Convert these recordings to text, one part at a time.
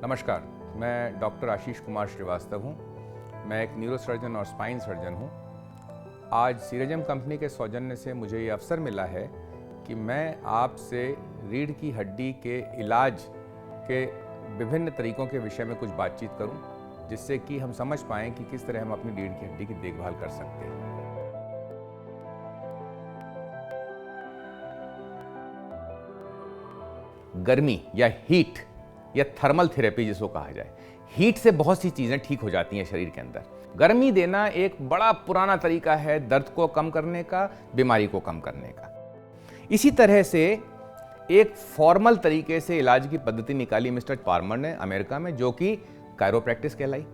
नमस्कार, मैं डॉक्टर आशीष कुमार श्रीवास्तव हूँ। मैं एक न्यूरोसर्जन और स्पाइन सर्जन हूँ। आज सीरजम कंपनी के सौजन्य से मुझे ये अवसर मिला है कि मैं आपसे रीढ़ की हड्डी के इलाज के विभिन्न तरीकों के विषय में कुछ बातचीत करूं, जिससे कि हम समझ पाएं कि किस तरह हम अपनी रीढ़ की हड्डी की देखभाल कर सकते हैं। गर्मी या हीट या थर्मल थेरेपी जिसको कहा जाए, हीट से बहुत सी चीज़ें ठीक हो जाती हैं शरीर के अंदर। गर्मी देना एक बड़ा पुराना तरीका है दर्द को कम करने का, बीमारी को कम करने का। इसी तरह से एक फॉर्मल तरीके से इलाज की पद्धति निकाली मिस्टर पार्मर ने अमेरिका में, जो कि कायरोप्रैक्टिस कहलाई।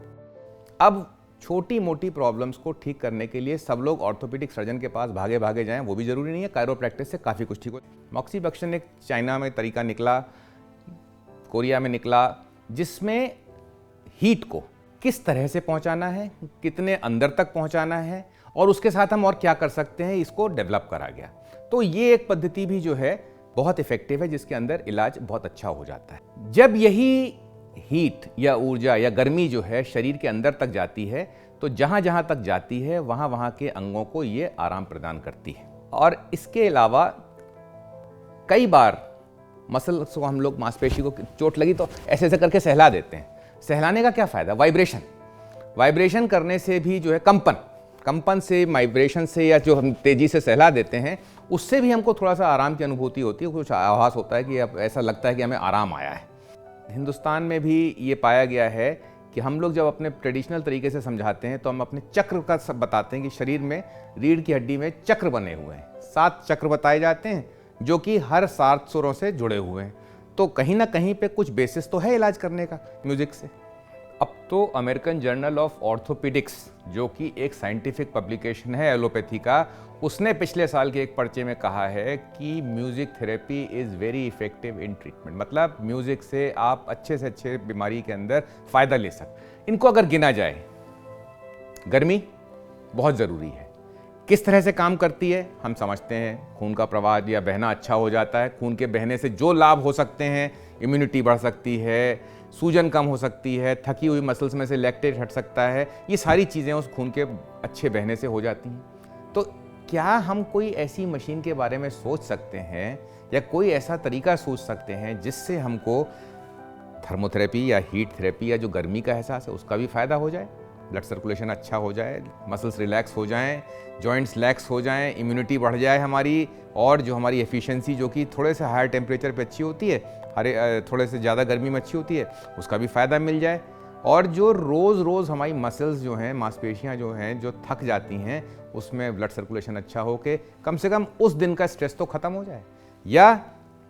अब छोटी मोटी प्रॉब्लम्स को ठीक करने के लिए सब लोग ऑर्थोपेडिक सर्जन के पास भागे भागे जाएं, वो भी जरूरी नहीं है। कायरोप्रैक्टिस से काफ़ी कुछ ठीक हो। मॉक्सीबक्शन एक चाइना में तरीका निकला, कोरिया में निकला, जिसमें हीट को किस तरह से पहुंचाना है, कितने अंदर तक पहुंचाना है और उसके साथ हम और क्या कर सकते हैं, इसको डेवलप करा गया। तो ये एक पद्धति भी जो है बहुत इफेक्टिव है, जिसके अंदर इलाज बहुत अच्छा हो जाता है। जब यही हीट या ऊर्जा या गर्मी जो है शरीर के अंदर तक जाती है, तो जहां जहां तक जाती है वहां वहां के अंगों को ये आराम प्रदान करती है। और इसके अलावा कई बार मसल्स को हम लोग, मांसपेशी को चोट लगी तो ऐसे ऐसे करके सहला देते हैं। सहलाने का क्या फ़ायदा? वाइब्रेशन करने से भी जो है कंपन से, वाइब्रेशन से, या जो हम तेज़ी से सहला देते हैं उससे भी हमको थोड़ा सा आराम की अनुभूति होती है, कुछ आभास होता है कि अब ऐसा लगता है कि हमें आराम आया है। हिंदुस्तान में भी ये पाया गया है कि हम लोग जब अपने ट्रेडिशनल तरीके से समझाते हैं तो हम अपने चक्र का सब बताते हैं कि शरीर में, रीढ़ की हड्डी में चक्र बने हुए हैं, 7 चक्र बताए जाते हैं जो कि हर 7 सुरों से जुड़े हुए हैं। तो कहीं ना कहीं पे कुछ बेसिस तो है इलाज करने का म्यूजिक से। अब तो अमेरिकन जर्नल ऑफ ऑर्थोपेडिक्स, जो कि एक साइंटिफिक पब्लिकेशन है एलोपैथी का, उसने पिछले साल के एक पर्चे में कहा है कि music therapy is very effective in treatment. मतलब म्यूजिक से आप अच्छे से अच्छे बीमारी के अंदर फ़ायदा ले सकते। इनको अगर गिना जाए, गर्मी बहुत ज़रूरी है। किस तरह से काम करती है हम समझते हैं। खून का प्रवाह या बहना अच्छा हो जाता है। खून के बहने से जो लाभ हो सकते हैं, इम्यूनिटी बढ़ सकती है, सूजन कम हो सकती है, थकी हुई मसल्स में से लैक्टेट हट सकता है, ये सारी चीज़ें उस खून के अच्छे बहने से हो जाती हैं। तो क्या हम कोई ऐसी मशीन के बारे में सोच सकते हैं या कोई ऐसा तरीका सोच सकते हैं जिससे हमको थर्मोथेरेपी या हीट थेरेपी या जो गर्मी का एहसास है उसका भी फ़ायदा हो जाए, ब्लड सर्कुलेशन अच्छा हो जाए, मसल्स रिलैक्स हो जाएं, जॉइंट्स लैक्स हो जाएं, इम्यूनिटी बढ़ जाए हमारी, और जो हमारी एफिशिएंसी जो कि थोड़े से हायर टेम्परेचर पे अच्छी होती है, थोड़े से ज़्यादा गर्मी में अच्छी होती है, उसका भी फ़ायदा मिल जाए। और जो रोज़ हमारी मसल्स जो हैं, मांसपेशियाँ जो हैं, जो थक जाती हैं, उसमें ब्लड सर्कुलेशन अच्छा हो के कम से कम उस दिन का स्ट्रेस तो ख़त्म हो जाए, या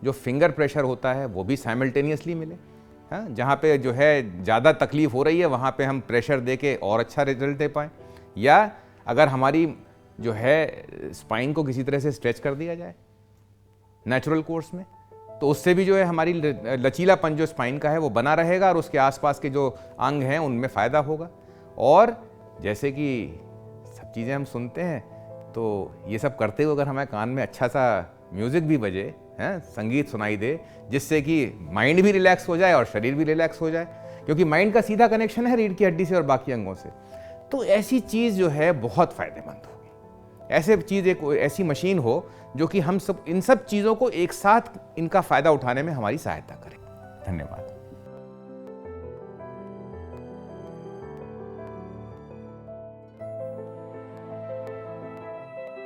जो फिंगर प्रेशर होता है वो भी साइमल्टेनियसली मिले। हाँ, जहाँ पे जो है ज़्यादा तकलीफ़ हो रही है वहाँ पे हम प्रेशर दे के और अच्छा रिजल्ट दे पाएँ, या अगर हमारी जो है स्पाइन को किसी तरह से स्ट्रेच कर दिया जाए नेचुरल कोर्स में, तो उससे भी जो है हमारी लचीलापन जो स्पाइन का है वो बना रहेगा और उसके आसपास के जो अंग हैं उनमें फ़ायदा होगा। और जैसे कि सब चीज़ें हम सुनते हैं, तो ये सब करते हुए अगर हमारे कान में अच्छा सा म्यूज़िक भी बजे, हैं, संगीत सुनाई दे, जिससे कि माइंड भी रिलैक्स हो जाए और शरीर भी रिलैक्स हो जाए, क्योंकि माइंड का सीधा कनेक्शन है रीढ़ की हड्डी से और बाकी अंगों से। तो ऐसी चीज़ जो है बहुत फ़ायदेमंद होगी। ऐसे चीज़, एक ऐसी मशीन हो जो कि हम सब इन सब चीज़ों को एक साथ, इनका फ़ायदा उठाने में हमारी सहायता करे। धन्यवाद।